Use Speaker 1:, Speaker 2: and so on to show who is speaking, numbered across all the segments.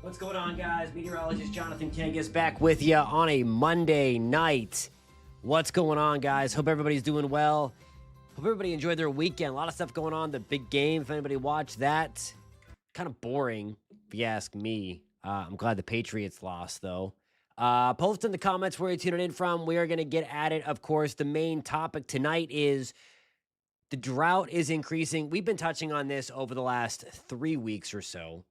Speaker 1: What's going on, guys? Meteorologist Jonathan Kegges back with you on a Monday night. What's going on, guys? Hope everybody's doing well. Hope everybody enjoyed their weekend. A lot of stuff going on. The big game, if anybody watched that. Kind of boring, if you ask me. I'm glad the Patriots lost, though. Post in the comments where you're tuning in from. We are going to get at it. Of course, the main topic tonight is the drought is increasing. We've been touching on this over the last 3 weeks or so.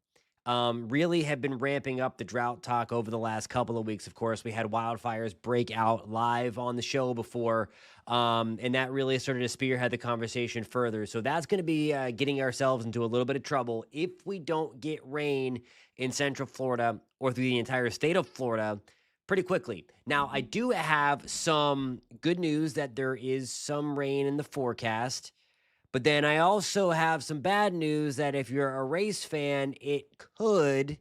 Speaker 1: Really have been ramping up the drought talk over the last couple of weeks. Of course, we had wildfires break out live on the show before, and that really started to spearhead the conversation further. So that's going to be getting ourselves into a little bit of trouble if we don't get rain in Central Florida or through the entire state of Florida pretty quickly. Now, I do have some good news that there is some rain in the forecast. But then I also have some bad news that if you're a race fan, it could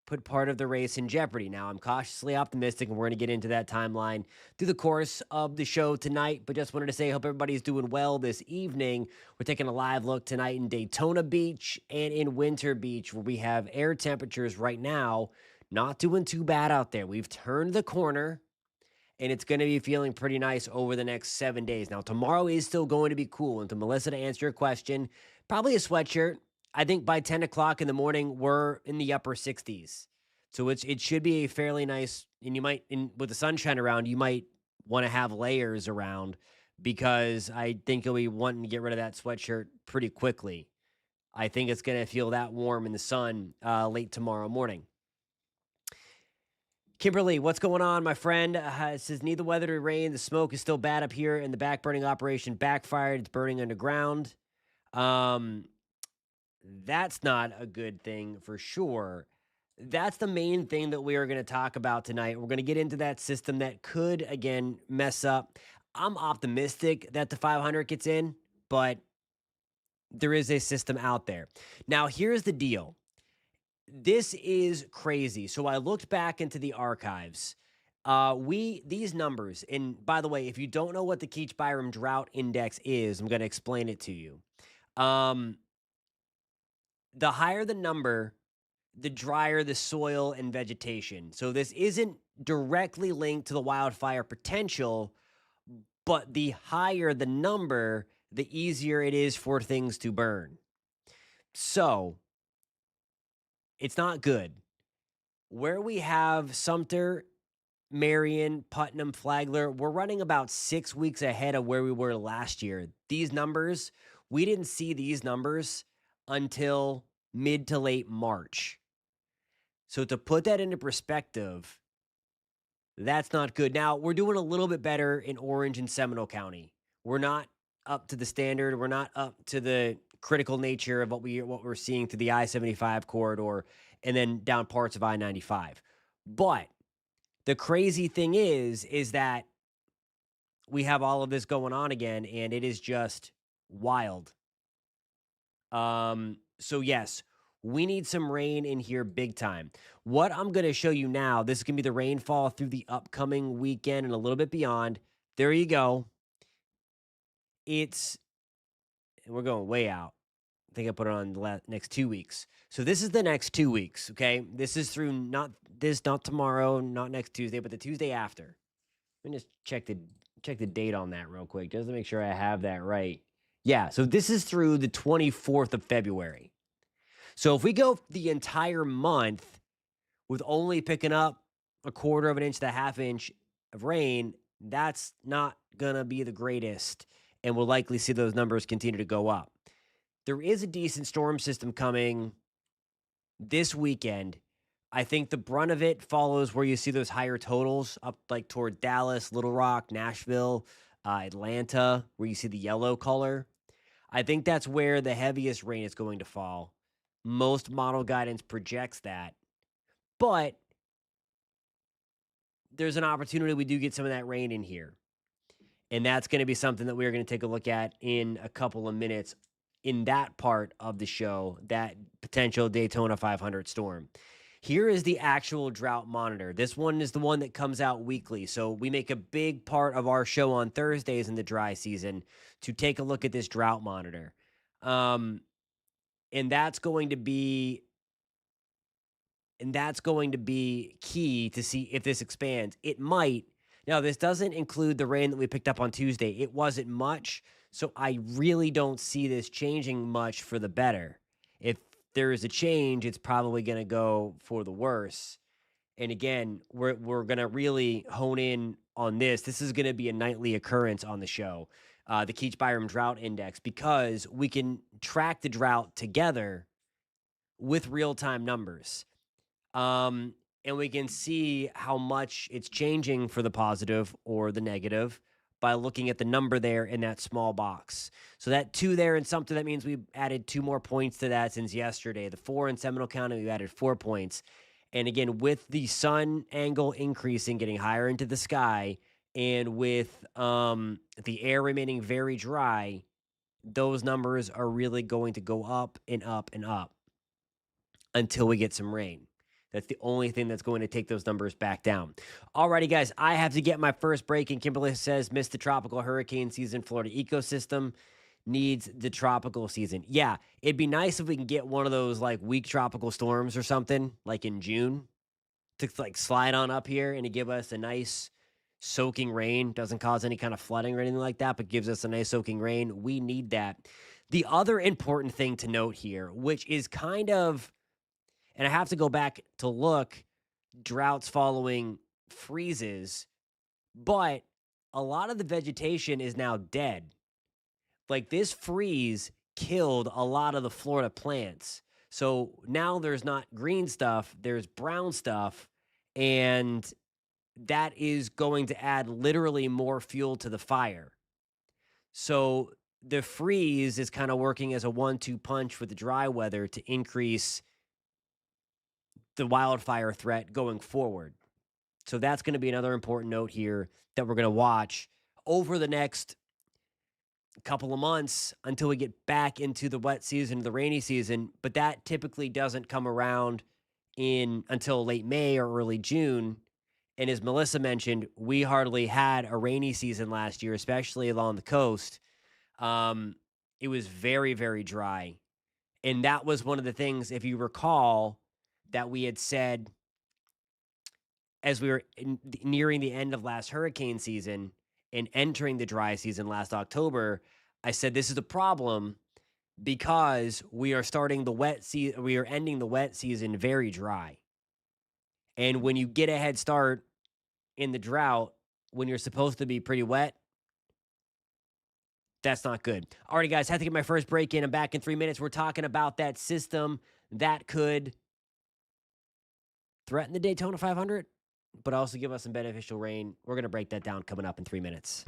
Speaker 1: put part of the race in jeopardy. Now, I'm cautiously optimistic, and we're going to get into that timeline through the course of the show tonight. But just wanted to say, I hope everybody's doing well this evening. We're taking a live look tonight in Daytona Beach and in Winter Beach, where we have air temperatures right now not doing too bad out there. We've turned the corner. And it's going to be feeling pretty nice over the next 7 days. Now, tomorrow is still going to be cool. And to Melissa, to answer your question, probably a sweatshirt. I think by 10 o'clock in the morning, we're in the upper 60s. So it should be a fairly nice, and you might, with the sunshine around, you might want to have layers around because I think you'll be wanting to get rid of that sweatshirt pretty quickly. I think it's going to feel that warm in the sun late tomorrow morning. Kimberly, what's going on, my friend? It says, need the weather to rain. The smoke is still bad up here, and the backburning operation backfired. It's burning underground. That's not a good thing for sure. That's the main thing that we are going to talk about tonight. We're going to get into that system that could, again, mess up. I'm optimistic that the 500 gets in, but there is a system out there. Now, here's the deal. This is crazy. So I looked back into the archives. These numbers, and by the way, if you don't know what the Keach-Byram Drought Index is, I'm going to explain it to you. The higher the number, the drier the soil and vegetation. So this isn't directly linked to the wildfire potential, but the higher the number, the easier it is for things to burn. So it's not good. Where we have Sumter, Marion, Putnam, Flagler, we're running about 6 weeks ahead of where we were last year. These numbers, we didn't see these numbers until mid to late March. So to put that into perspective, that's not good. Now, we're doing a little bit better in Orange and Seminole County. We're not up to the standard. We're not up to the critical nature of what we're seeing through the I-75 corridor and then down parts of I-95. But the crazy thing is that we have all of this going on again, and it is just wild. So yes, we need some rain in here big time. What I'm going to show you now, this is going to be the rainfall through the upcoming weekend and a little bit beyond. There you go. We're going way out. I think I put it on the next 2 weeks. So this is the next 2 weeks, okay? This is through not tomorrow, not next Tuesday, but the Tuesday after. Let me just check the date on that real quick, just to make sure I have that right. Yeah, so this is through the 24th of February. So if we go the entire month with only picking up a quarter of an inch to a half inch of rain, that's not going to be the greatest, and we'll likely see those numbers continue to go up. There is a decent storm system coming this weekend. I think the brunt of it follows where you see those higher totals up like toward Dallas, Little Rock, Nashville, Atlanta, where you see the yellow color. I think that's where the heaviest rain is going to fall. Most model guidance projects that. But there's an opportunity we do get some of that rain in here. And that's going to be something that we're going to take a look at in a couple of minutes in that part of the show, that potential Daytona 500 storm. Here is the actual drought monitor. This one is the one that comes out weekly. So we make a big part of our show on Thursdays in the dry season to take a look at this drought monitor. And that's going to be key to see if this expands. It might. Now, this doesn't include the rain that we picked up on Tuesday. It wasn't much, so I really don't see this changing much for the better. If there is a change, it's probably going to go for the worse. And again, we're going to really hone in on this. This is going to be a nightly occurrence on the show, the Keach Byram Drought Index, because we can track the drought together with real-time numbers. And we can see how much it's changing for the positive or the negative by looking at the number there in that small box. So that 2 there in Sumter, that means we added 2 more points to that since yesterday. The 4 in Seminole County, we added 4 points. And again, with the sun angle increasing, getting higher into the sky, and with the air remaining very dry, those numbers are really going to go up and up and up until we get some rain. That's the only thing that's going to take those numbers back down. Alrighty, guys, I have to get my first break. And Kimberly says, missed the tropical hurricane season. Florida ecosystem needs the tropical season. Yeah, it'd be nice if we can get one of those like weak tropical storms or something like in June to like slide on up here and to give us a nice soaking rain. Doesn't cause any kind of flooding or anything like that, but gives us a nice soaking rain. We need that. The other important thing to note here, which is kind of, and I have to go back to look, droughts following freezes, but a lot of the vegetation is now dead. Like this freeze killed a lot of the Florida plants. So now there's not green stuff, there's brown stuff, and that is going to add literally more fuel to the fire. So the freeze is kind of working as a 1-2 punch with the dry weather to increase the wildfire threat going forward. So that's going to be another important note here that we're going to watch over the next couple of months until we get back into the wet season, the rainy season. But that typically doesn't come around until late May or early June. And as Melissa mentioned, we hardly had a rainy season last year, especially along the coast. It was very, very dry. And that was one of the things, if you recall, that we had said as we were nearing the end of last hurricane season and entering the dry season last October. I said this is a problem because we are starting the wet season. We are ending the wet season very dry. And when you get a head start in the drought, when you're supposed to be pretty wet, that's not good. All right, guys, have to get my first break in. I'm back in 3 minutes. We're talking about that system that could threaten the Daytona 500, but also give us some beneficial rain. We're going to break that down coming up in 3 minutes.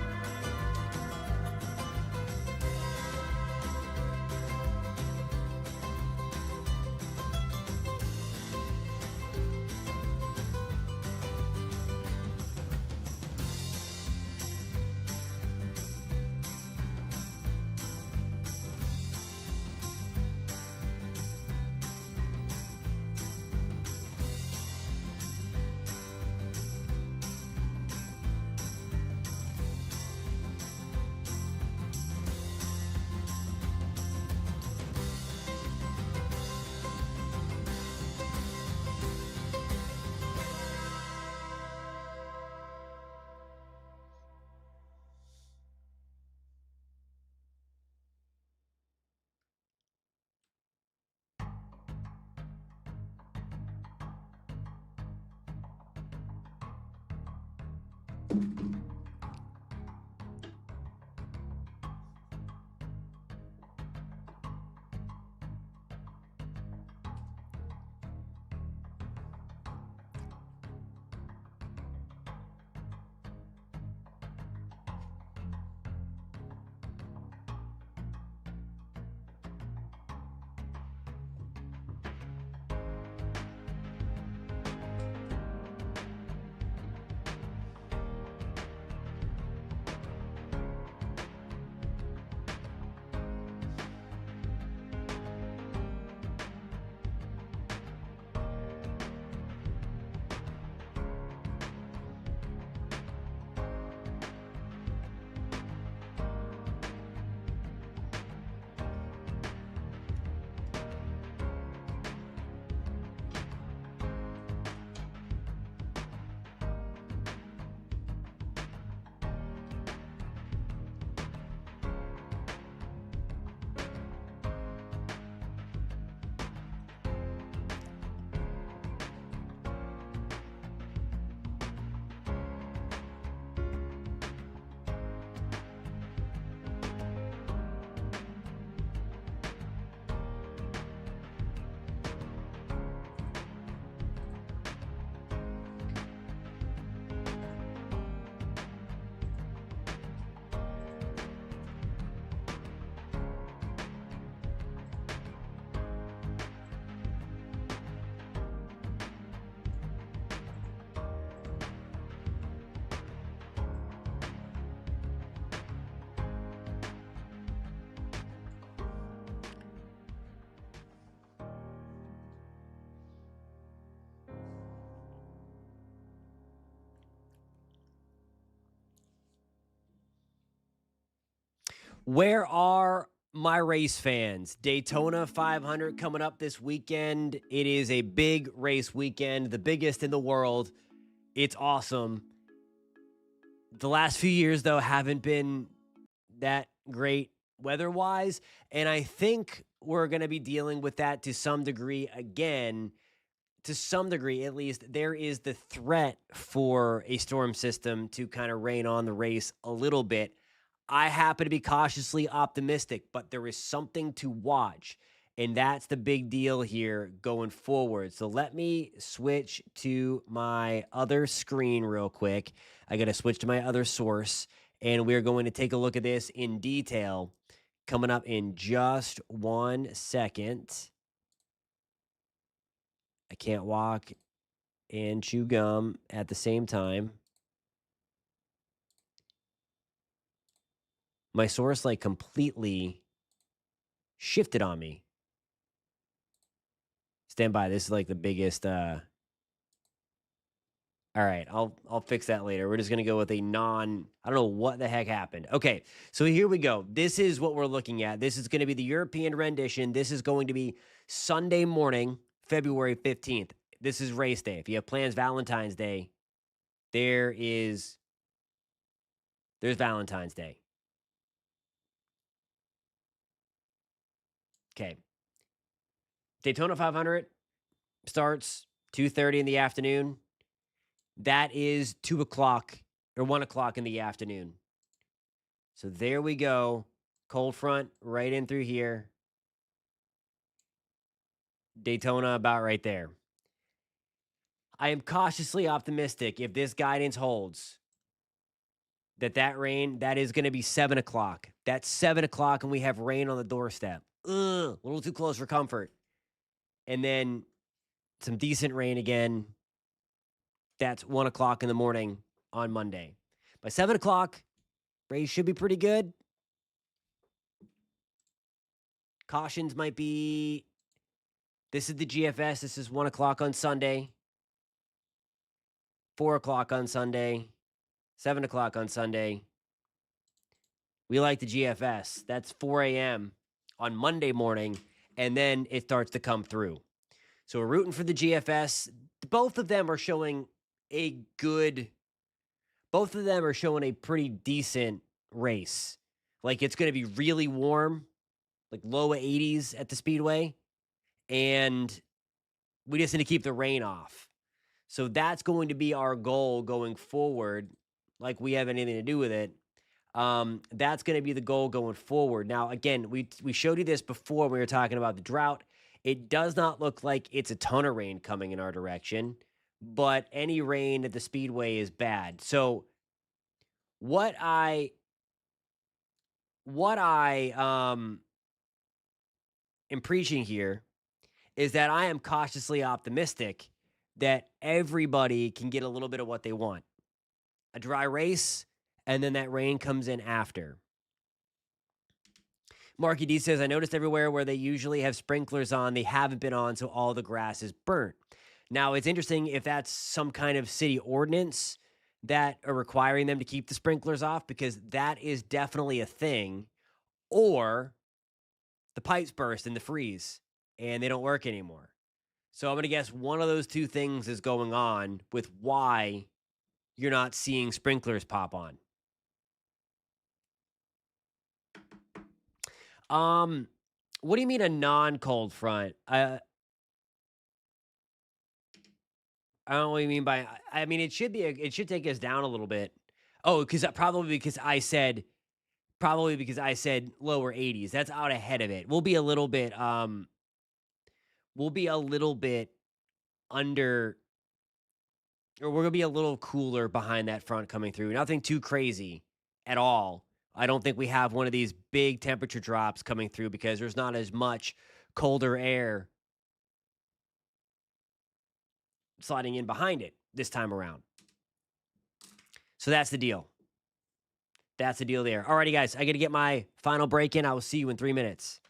Speaker 1: Where are my race fans? Daytona 500 coming up this weekend. It is a big race weekend, the biggest in the world. It's awesome. The last few years, though, haven't been that great weather-wise, and I think we're going to be dealing with that to some degree again. To some degree, at least, there is the threat for a storm system to kind of rain on the race a little bit. I happen to be cautiously optimistic, but there is something to watch, and that's the big deal here going forward. So let me switch to my other screen real quick. I got to switch to my other source, and we're going to take a look at this in detail coming up in just 1 second. I can't walk and chew gum at the same time. My source like completely shifted on me. Stand by. This is like the biggest all right, I'll fix that later. We're just going to go with a I don't know what the heck happened. Okay. So here we go. This is what we're looking at. This is going to be the European rendition. This is going to be Sunday morning, February 15th. This is race day. If you have plans Valentine's Day, there's Valentine's Day. Okay. Daytona 500 starts 2:30 in the afternoon. That is 2 o'clock or 1 o'clock in the afternoon. So there we go. Cold front right in through here. Daytona about right there. I am cautiously optimistic if this guidance holds that rain, that is going to be 7 o'clock. That's 7 o'clock and we have rain on the doorstep. A little too close for comfort. And then some decent rain again. That's 1 o'clock in the morning on Monday. By 7 o'clock, race should be pretty good. Cautions might be, this is the GFS. This is 1 o'clock on Sunday. 4 o'clock on Sunday. 7 o'clock on Sunday. We like the GFS. That's 4 a.m. on Monday morning, and then it starts to come through. So we're rooting for the GFS. Both of them are showing both of them are showing a pretty decent race. Like it's going to be really warm, like low 80s at the Speedway, and we just need to keep the rain off. So that's going to be our goal going forward, like we have anything to do with it. That's going to be the goal going forward. Now, again, we showed you this before when we were talking about the drought. It does not look like it's a ton of rain coming in our direction, but any rain at the Speedway is bad. So what I am preaching here is that I am cautiously optimistic that everybody can get a little bit of what they want. A dry race, and then that rain comes in after. Marky D says, I noticed everywhere where they usually have sprinklers on, they haven't been on, so all the grass is burnt. Now, it's interesting if that's some kind of city ordinance that are requiring them to keep the sprinklers off, because that is definitely a thing. Or the pipes burst in the freeze and they don't work anymore. So I'm going to guess one of those two things is going on with why you're not seeing sprinklers pop on. What do you mean a non-cold front? I don't know what you mean by. I mean, it should take us down a little bit. Oh, probably because I said lower 80s. That's out ahead of it. We'll be a little bit under, or we're gonna be a little cooler behind that front coming through. Nothing too crazy at all. I don't think we have one of these big temperature drops coming through because there's not as much colder air sliding in behind it this time around. So that's the deal. That's the deal there. Alrighty, guys, I got to get my final break in. I will see you in 3 minutes.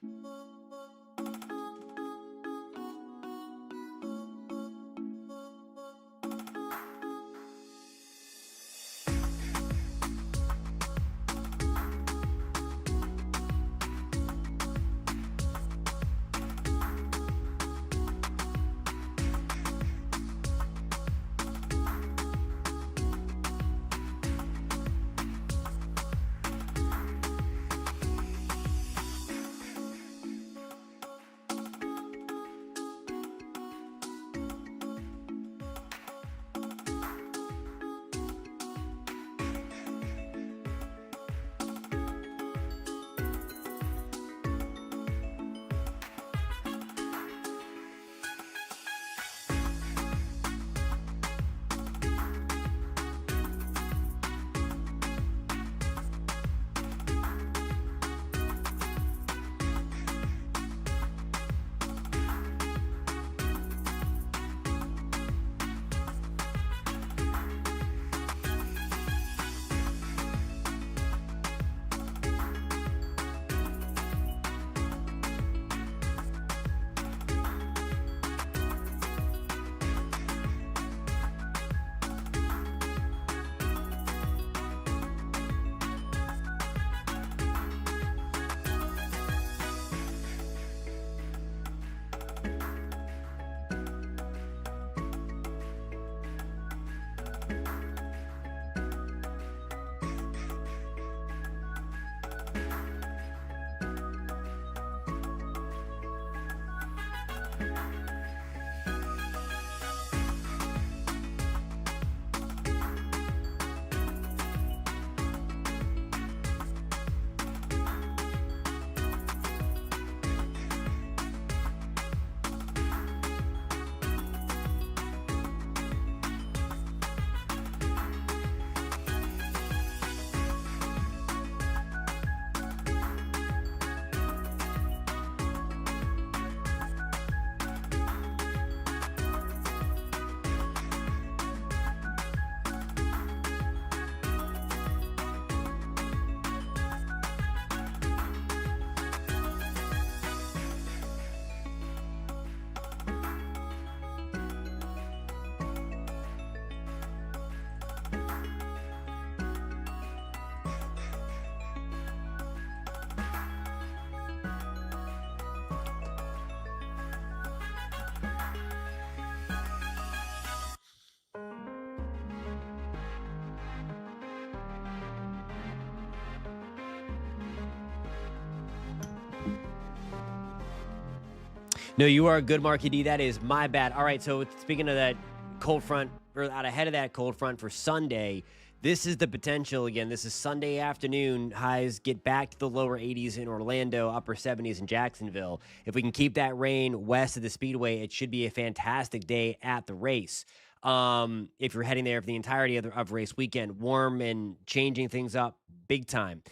Speaker 1: No, you are good, Marky D. That is my bad. All right, so speaking of that cold front, or out ahead of that cold front for Sunday, this is the potential again. This is Sunday afternoon. Highs get back to the lower 80s in Orlando, upper 70s in Jacksonville. If we can keep that rain west of the Speedway, it should be a fantastic day at the race. If you're heading there for the entirety of race weekend, warm and changing things up big time.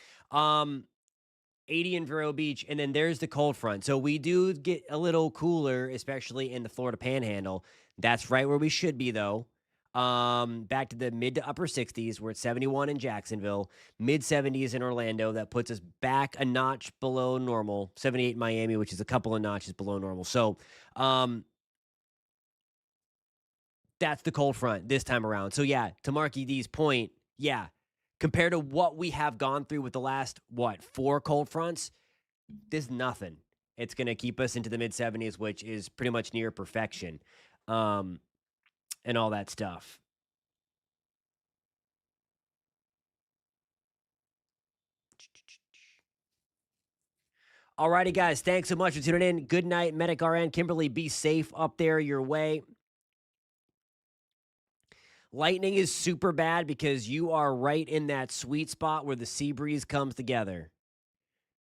Speaker 1: 80 in Vero Beach, and then there's the cold front. So we do get a little cooler, especially in the Florida Panhandle. That's right where we should be, though. Back to the mid to upper 60s. We're at 71 in Jacksonville, mid 70s in Orlando. That puts us back a notch below normal. 78 in Miami, which is a couple of notches below normal. So, that's the cold front this time around. So yeah, to Marky D's point, yeah, compared to what we have gone through with the last, 4 cold fronts, there's nothing. It's going to keep us into the mid 70s, which is pretty much near perfection, and all that stuff. Alrighty, guys, thanks so much for tuning in. Good night, Medic RN. Kimberly, be safe up there your way. Lightning is super bad because you are right in that sweet spot where the sea breeze comes together.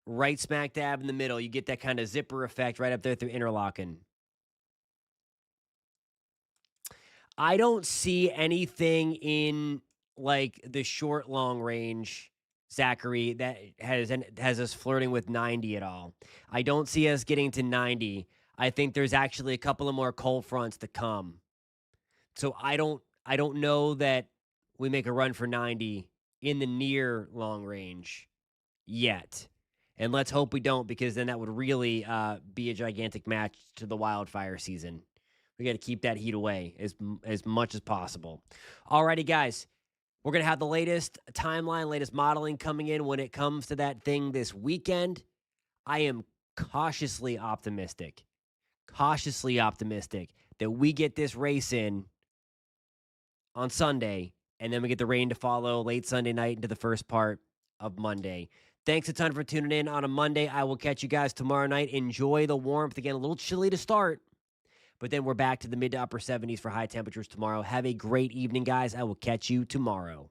Speaker 1: Right smack dab in the middle. You get that kind of zipper effect right up there through Interlaken. I don't see anything in like the short long range, Zachary, that has us flirting with 90 at all. I don't see us getting to 90. I think there's actually a couple of more cold fronts to come. So I don't know that we make a run for 90 in the near long range yet. And let's hope we don't, because then that would really be a gigantic match to the wildfire season. We got to keep that heat away as much as possible. Alrighty, guys. We're going to have the latest timeline, latest modeling coming in when it comes to that thing this weekend. I am cautiously optimistic that we get this race in on Sunday, and then we get the rain to follow late Sunday night into the first part of Monday. Thanks a ton for tuning in on a Monday. I will catch you guys tomorrow night. Enjoy the warmth. Again, a little chilly to start, but then we're back to the mid to upper 70s for high temperatures tomorrow. Have a great evening, guys. I will catch you tomorrow.